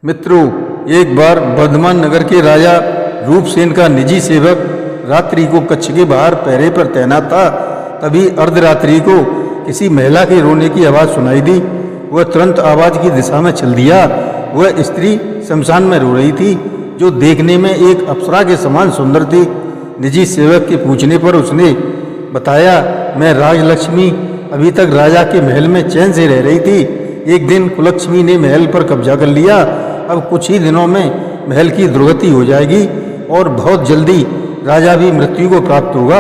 मित्रों, एक बार वर्धमान नगर के राजा रूपसेन का निजी सेवक रात्रि को कच्छ के बाहर पहरे पर तैनात था। तभी अर्धरात्रि को किसी महिला के रोने की आवाज़ सुनाई दी। वह तुरंत आवाज़ की दिशा में चल दिया। वह स्त्री शमशान में रो रही थी, जो देखने में एक अप्सरा के समान सुंदर थी। निजी सेवक के पूछने पर उसने बताया, मैं राजलक्ष्मी अभी तक राजा के महल में चैन से रह रही थी। एक दिन कुलक्ष्मी ने महल पर कब्जा कर लिया। अब कुछ ही दिनों में महल की दुर्गति हो जाएगी और बहुत जल्दी राजा भी मृत्यु को प्राप्त होगा।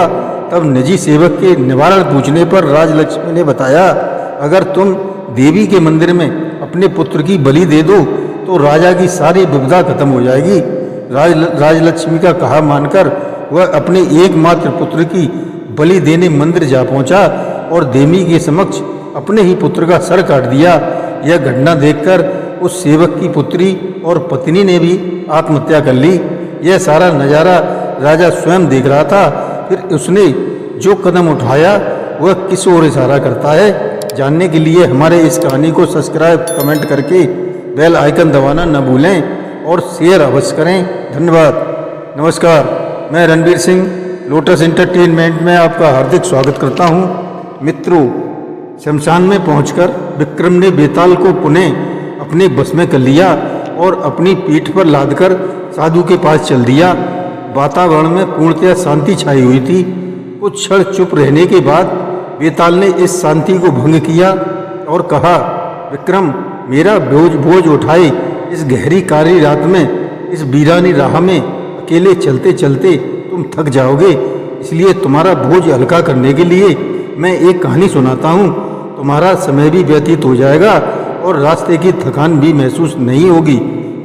तब निजी सेवक के निवारण पूछने पर राजलक्ष्मी ने बताया, अगर तुम देवी के मंदिर में अपने पुत्र की बलि दे दो तो राजा की सारी विपदा खत्म हो जाएगी। राजलक्ष्मी का कहा मानकर वह अपने एकमात्र पुत्र की बलि देने मंदिर जा पहुंचा और देवी के समक्ष अपने ही पुत्र का सर काट दिया। यह घटना देखकर उस सेवक की पुत्री और पत्नी ने भी आत्महत्या कर ली। यह सारा नज़ारा राजा स्वयं देख रहा था। फिर उसने जो कदम उठाया वह किस ओर इशारा करता है, जानने के लिए हमारे इस कहानी को सब्सक्राइब, कमेंट करके बेल आइकन दबाना न भूलें और शेयर अवश्य करें। धन्यवाद। नमस्कार, मैं रणवीर सिंह लोटस एंटरटेनमेंट में आपका हार्दिक स्वागत करता हूं। मित्रों, शमशान में पहुंचकर विक्रम ने बेताल को पुनः अपने बस में कर लिया और अपनी पीठ पर लादकर साधु के पास चल दिया। वातावरण में पूर्णतः शांति छाई हुई थी। कुछ क्षण चुप रहने के बाद बेताल ने इस शांति को भंग किया और कहा, विक्रम, मेरा बोझ उठाए इस गहरी काली रात में, इस वीरानी राह में अकेले चलते चलते तुम थक जाओगे। इसलिए तुम्हारा बोझ हल्का करने के लिए मैं एक कहानी सुनाता हूँ। तुम्हारा समय भी व्यतीत हो जाएगा और रास्ते की थकान भी महसूस नहीं होगी।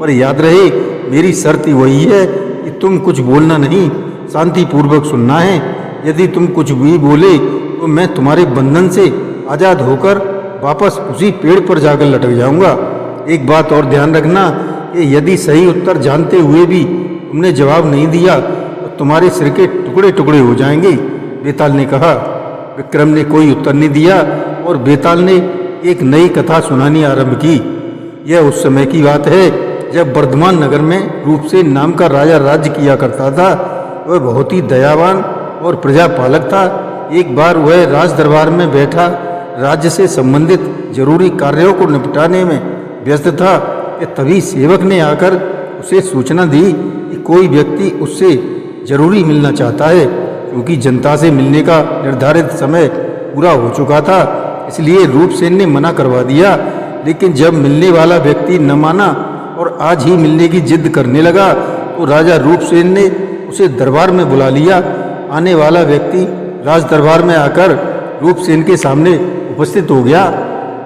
पर याद रहे, मेरी शर्त वही है कि तुम कुछ बोलना नहीं, शांतिपूर्वक सुनना है। यदि तुम कुछ भी बोले तो मैं तुम्हारे बंधन से आज़ाद होकर वापस उसी पेड़ पर जाकर लटक जाऊंगा। एक बात और ध्यान रखना कि यदि सही उत्तर जानते हुए भी तुमने जवाब नहीं दिया तो तुम्हारे सिर के टुकड़े टुकड़े हो जाएंगे। बेताल ने कहा। विक्रम ने कोई उत्तर नहीं दिया और बेताल ने एक नई कथा सुनानी आरंभ की। यह उस समय की बात है जब वर्धमान नगर में रूपसेन नाम का राजा राज्य किया करता था। वह बहुत ही दयावान और प्रजापालक था। एक बार वह राज दरबार में बैठा राज्य से संबंधित जरूरी कार्यों को निपटाने में व्यस्त था कि तभी सेवक ने आकर उसे सूचना दी कि कोई व्यक्ति उससे जरूरी मिलना चाहता है। क्योंकि जनता से मिलने का निर्धारित समय पूरा हो चुका था, इसलिए रूपसेन ने मना करवा दिया। लेकिन जब मिलने वाला व्यक्ति न माना और आज ही मिलने की जिद करने लगा तो राजा रूपसेन ने उसे दरबार में बुला लिया। आने वाला व्यक्ति राज दरबार में आकर रूपसेन के सामने उपस्थित हो गया।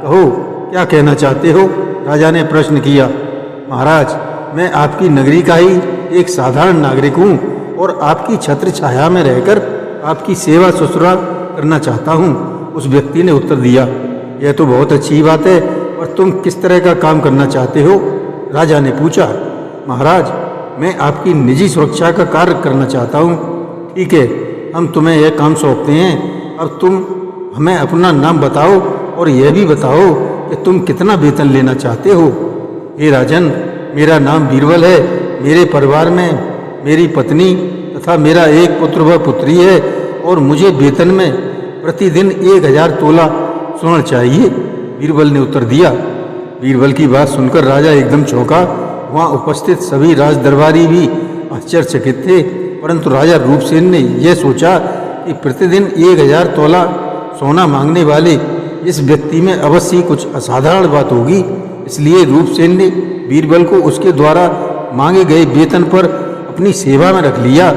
कहो, क्या कहना चाहते हो? राजा ने प्रश्न किया। महाराज, मैं आपकी नगरी का ही एक साधारण नागरिक हूँ और आपकी छत्र छाया में रहकर आपकी सेवा ससुरा करना चाहता हूँ, उस व्यक्ति ने उत्तर दिया। यह तो बहुत अच्छी बात है, पर तुम किस तरह का काम करना चाहते हो? राजा ने पूछा। महाराज, मैं आपकी निजी सुरक्षा का कार्य करना चाहता हूँ। ठीक है, हम तुम्हें यह काम सौंपते हैं। अब तुम हमें अपना नाम बताओ और यह भी बताओ कि तुम कितना वेतन लेना चाहते हो। हे राजन, मेरा नाम बीरबल है। मेरे परिवार में मेरी पत्नी तथा मेरा एक पुत्र व पुत्री है और मुझे वेतन में प्रतिदिन 1000 तोला स्वर्ण चाहिए, बीरबल ने उत्तर दिया। बीरबल की बात सुनकर राजा एकदम चौंका। वहाँ उपस्थित सभी राज दरबारी भी आश्चर्यचकित थे, परंतु राजा रूपसेन ने यह सोचा कि प्रतिदिन 1000 तोला सोना मांगने वाले इस व्यक्ति में अवश्य कुछ असाधारण बात होगी। इसलिए रूपसेन ने बीरबल को उसके द्वारा मांगे गए वेतन पर अपनी सेवा में रख लिया।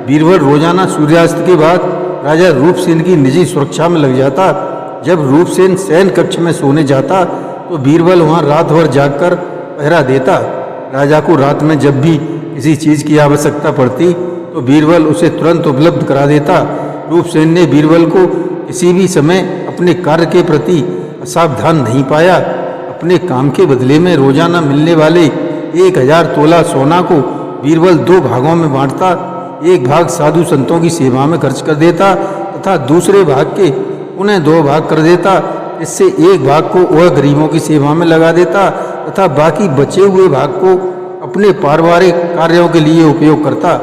बीरबल रोजाना सूर्यास्त के बाद राजा रूपसेन की निजी सुरक्षा में लग जाता। जब रूपसेन शयन कक्ष में सोने जाता तो बीरबल वहाँ रात भर जागकर पहरा देता। राजा को रात में जब भी किसी चीज़ की आवश्यकता पड़ती तो बीरबल उसे तुरंत उपलब्ध करा देता। रूपसेन ने बीरबल को किसी भी समय अपने कार्य के प्रति असावधान नहीं पाया। अपने काम के बदले में रोजाना मिलने वाले 1000 तोला सोना को बीरबल 2 भागों में बांटता। एक भाग साधु संतों की सेवा में खर्च कर देता तथा दूसरे भाग के उन्हें 2 भाग कर देता। इससे एक भाग को वह गरीबों की सेवा में लगा देता तथा बाकी बचे हुए भाग को अपने पारिवारिक कार्यों के लिए उपयोग करता।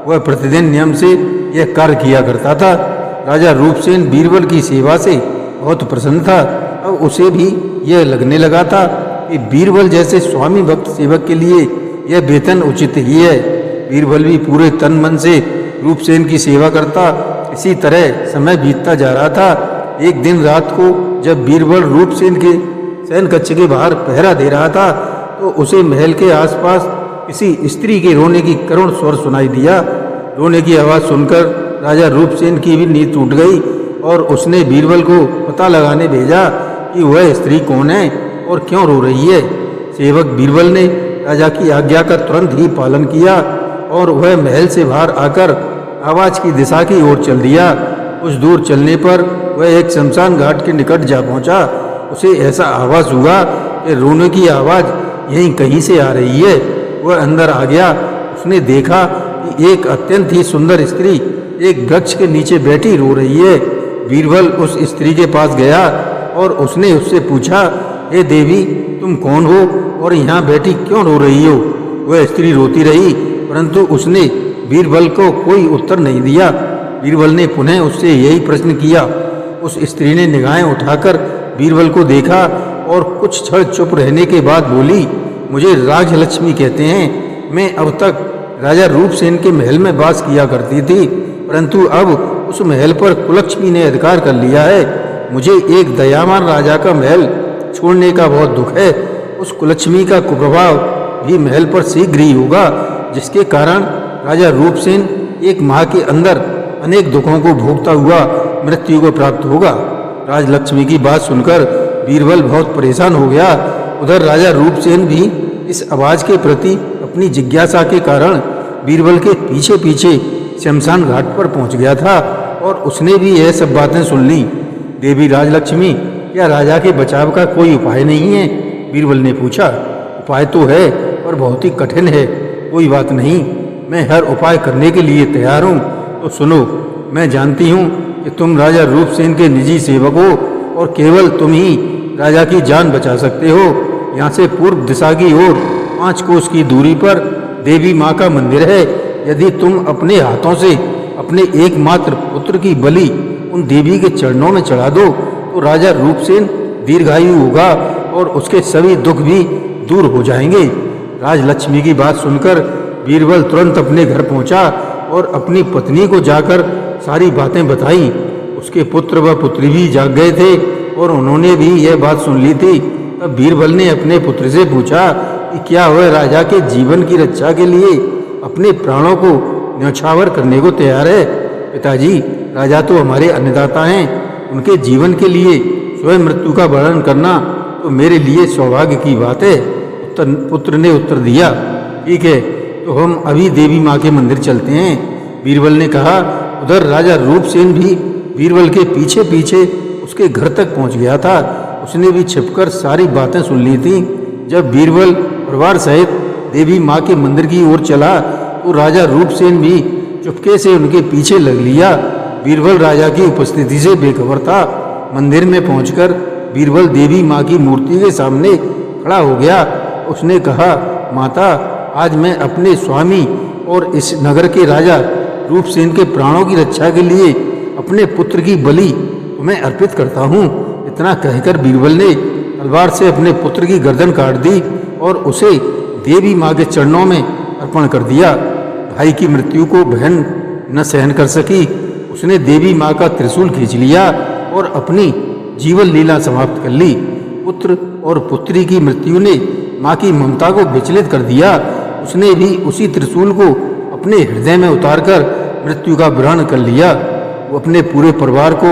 वह प्रतिदिन नियम से यह कार्य किया करता था। राजा रूपसेन बीरबल की सेवा से बहुत प्रसन्न था। अब उसे भी यह लगने लगा था कि बीरबल जैसे स्वामी भक्त सेवक के लिए यह वेतन उचित ही है। बीरबल भी पूरे तन मन से रूपसेन की सेवा करता। इसी तरह समय बीतता जा रहा था। एक दिन रात को जब बीरबल रूपसेन के शयन कक्ष के बाहर पहरा दे रहा था तो उसे महल के आसपास किसी स्त्री के रोने की करुण स्वर सुनाई दिया। रोने की आवाज़ सुनकर राजा रूपसेन की भी नींद टूट गई और उसने बीरबल को पता लगाने भेजा कि वह स्त्री कौन है और क्यों रो रही है। सेवक बीरबल ने राजा की आज्ञा का तुरंत ही पालन किया और वह महल से बाहर आकर आवाज़ की दिशा की ओर चल दिया। कुछ दूर चलने पर वह एक शमशान घाट के निकट जा पहुंचा। उसे ऐसा आवाज़ हुआ कि रोने की आवाज़ यहीं कहीं से आ रही है। वह अंदर आ गया। उसने देखा कि एक अत्यंत ही सुंदर स्त्री एक वृक्ष के नीचे बैठी रो रही है। बीरबल उस स्त्री के पास गया और उसने उससे पूछा, हे देवी, तुम कौन हो और यहाँ बैठी क्यों रो रही हो? वह स्त्री रोती रही परंतु उसने बीरबल को कोई उत्तर नहीं दिया। बीरबल ने पुनः उससे यही प्रश्न किया। उस स्त्री ने निगाहें उठाकर बीरबल को देखा और कुछ क्षण चुप रहने के बाद बोली, मुझे राजलक्ष्मी कहते हैं। मैं अब तक राजा रूपसेन के महल में वास किया करती थी परंतु अब उस महल पर कुलक्ष्मी ने अधिकार कर लिया है। मुझे एक दयावान राजा का महल छोड़ने का बहुत दुख है। उस कुलक्ष्मी का कुप्रभाव भी महल पर शीघ्र ही होगा जिसके कारण राजा रूपसेन एक माह के अंदर अनेक दुखों को भोगता हुआ मृत्यु को प्राप्त होगा। राजलक्ष्मी की बात सुनकर बीरबल बहुत परेशान हो गया। उधर राजा रूपसेन भी इस आवाज़ के प्रति अपनी जिज्ञासा के कारण बीरबल के पीछे पीछे शमशान घाट पर पहुंच गया था और उसने भी यह सब बातें सुन ली। देवी राजलक्ष्मी, क्या राजा के बचाव का कोई उपाय नहीं है? बीरबल ने पूछा। उपाय तो है पर बहुत ही कठिन है। कोई बात नहीं, मैं हर उपाय करने के लिए तैयार हूँ। तो सुनो, मैं जानती हूँ कि तुम राजा रूपसेन के निजी सेवक हो और केवल तुम ही राजा की जान बचा सकते हो। यहाँ से पूर्व दिशा की ओर 5 कोस की दूरी पर देवी माँ का मंदिर है। यदि तुम अपने हाथों से अपने एकमात्र पुत्र की बलि उन देवी के चरणों में चढ़ा दो तो राजा रूपसेन दीर्घायु होगा और उसके सभी दुख भी दूर हो जाएंगे। राजलक्ष्मी की बात सुनकर बीरबल तुरंत अपने घर पहुंचा और अपनी पत्नी को जाकर सारी बातें बताई। उसके पुत्र व पुत्री भी जाग गए थे और उन्होंने भी यह बात सुन ली थी। तब बीरबल ने अपने पुत्र से पूछा कि क्या वह राजा के जीवन की रक्षा के लिए अपने प्राणों को न्यौछावर करने को तैयार है? पिताजी, राजा तो हमारे अन्नदाता हैं। उनके जीवन के लिए स्वयं मृत्यु का वर्णन करना तो मेरे लिए सौभाग्य की बात है। पुत्र ने उत्तर दिया, ठीक है, तो हम अभी देवी माँ के मंदिर चलते हैं। बीरबल ने कहा। उधर राजा रूपसेन भी बीरबल के पीछे पीछे उसके घर तक पहुंच गया था। उसने भी छिपकर सारी बातें सुन ली थीं। जब बीरबल परिवार सहित देवी माँ के मंदिर की ओर चला तो राजा रूपसेन भी चुपके से उनके पीछे लग लिया। बीरबल राजा की उपस्थिति से बेखबर था। मंदिर में पहुंचकर बीरबल देवी माँ की मूर्ति के सामने खड़ा हो गया। उसने कहा, माता, आज मैं अपने स्वामी और इस नगर के राजा रूपसेन के प्राणों की रक्षा के लिए अपने पुत्र की बलि तुम्हें अर्पित करता हूँ। इतना कहकर बीरबल ने तलवार से अपने पुत्र की गर्दन काट दी और उसे देवी माँ के चरणों में अर्पण कर दिया। भाई की मृत्यु को बहन न सहन कर सकी। उसने देवी माँ का त्रिशूल खींच लिया और अपनी जीवन लीला समाप्त कर ली। पुत्र और पुत्री की मृत्यु ने माँ की ममता को विचलित कर दिया। उसने भी उसी त्रिशूल को अपने हृदय में उतारकर मृत्यु का ग्रहण कर लिया। वो अपने पूरे परिवार को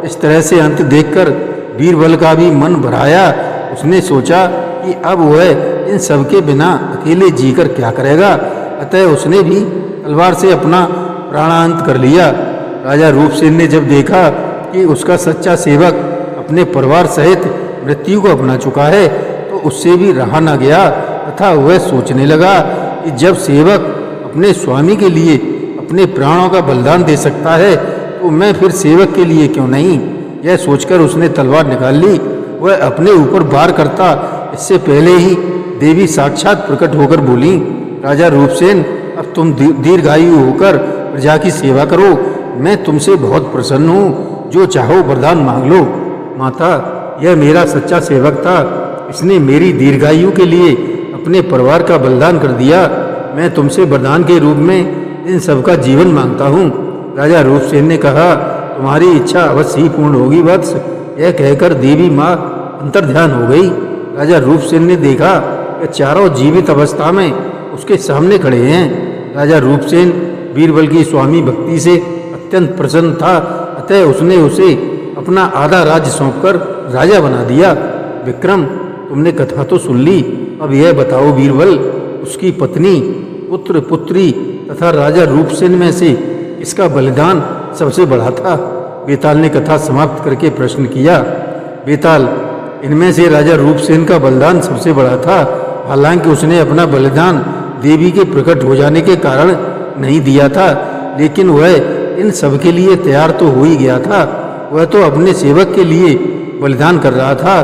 इस तरह से अंत देखकर बीरबल का भी मन भराया। उसने सोचा कि अब वह इन सबके बिना अकेले जीकर क्या करेगा। अतः उसने भी तलवार से अपना प्राणांत कर लिया। राजा रूपसेन ने जब देखा कि उसका सच्चा सेवक अपने परिवार सहित मृत्यु को अपना चुका है तो उससे भी रहा न गया तथा वह सोचने लगा कि जब सेवक अपने स्वामी के लिए अपने प्राणों का बलिदान दे सकता है तो मैं फिर सेवक के लिए क्यों नहीं। यह सोचकर उसने तलवार निकाल ली। वह अपने ऊपर वार करता इससे पहले ही देवी साक्षात प्रकट होकर बोली, राजा रूपसेन, अब तुम दीर्घायु होकर प्रजा की सेवा करो। मैं तुमसे बहुत प्रसन्न हूँ, जो चाहो वरदान मांग लो। माता, यह मेरा सच्चा सेवक था, इसने मेरी दीर्घायु के लिए अपने परिवार का बलिदान कर दिया। मैं तुमसे वरदान के रूप में इन सबका जीवन मांगता हूँ। राजा रूपसेन ने कहा, तुम्हारी इच्छा अवश्य ही पूर्ण होगी वत्स। यह कहकर देवी माँ अंतर्ध्यान हो गई। राजा रूपसेन ने देखा कि चारों जीवित अवस्था में उसके सामने खड़े हैं। राजा रूपसेन बीरबल की स्वामी भक्ति से अत्यंत प्रसन्न था, अतः उसने उसे अपना आधा राज्य सौंपकर राजा बना दिया। विक्रम, तुमने कथा तो सुन ली, अब यह बताओ बीरबल, उसकी पत्नी, पुत्र, पुत्री तथा राजा रूपसेन में से किसका बलिदान सबसे बड़ा था? बेताल ने कथा समाप्त करके प्रश्न किया। बेताल, इनमें से राजा रूपसेन का बलिदान सबसे बड़ा था। हालांकि उसने अपना बलिदान देवी के प्रकट हो जाने के कारण नहीं दिया था, लेकिन वह इन सब के लिए तैयार तो हो ही गया था। वह तो अपने सेवक के लिए बलिदान कर रहा था,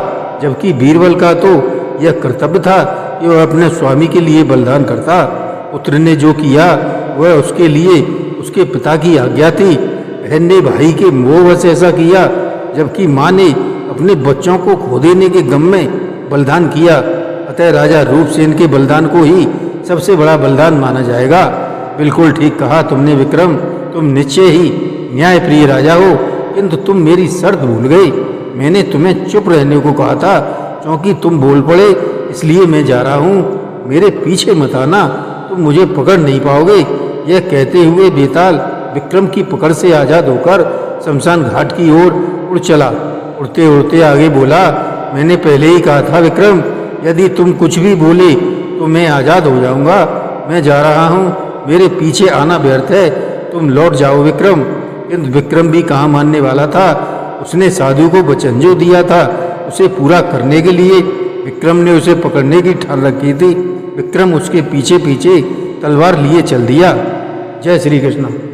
जबकि बीरबल का तो यह कर्तव्य था कि वह अपने स्वामी के लिए बलिदान करता। पुत्र ने जो किया वह उसके लिए उसके पिता की आज्ञा थी। बहन ने भाई के मोहवश ऐसा किया, जबकि माँ ने अपने बच्चों को खो देने के गम में बलिदान किया। अतः राजा रूपसेन के बलिदान को ही सबसे बड़ा बलिदान माना जाएगा। बिल्कुल ठीक कहा तुमने विक्रम, तुम निश्चय ही न्यायप्रिय राजा हो, किंतु तुम मेरी शर्त भूल गए। मैंने तुम्हें चुप रहने को कहा था, क्योंकि तुम बोल पड़े, इसलिए मैं जा रहा हूँ। मेरे पीछे मत आना, तुम मुझे पकड़ नहीं पाओगे। यह कहते हुए बेताल विक्रम की पकड़ से आजाद होकर शमशान घाट की ओर उड़ चला। उड़ते उड़ते आगे बोला, मैंने पहले ही कहा था विक्रम, यदि तुम कुछ भी बोले तो मैं आजाद हो जाऊंगा। मैं जा रहा हूँ, मेरे पीछे आना व्यर्थ है, तुम लौट जाओ विक्रम। किंतु विक्रम भी कहाँ मानने वाला था। उसने साधु को वचन जो दिया था उसे पूरा करने के लिए विक्रम ने उसे पकड़ने की ठान रखी थी। विक्रम उसके पीछे पीछे तलवार लिए चल दिया। जय श्री कृष्ण।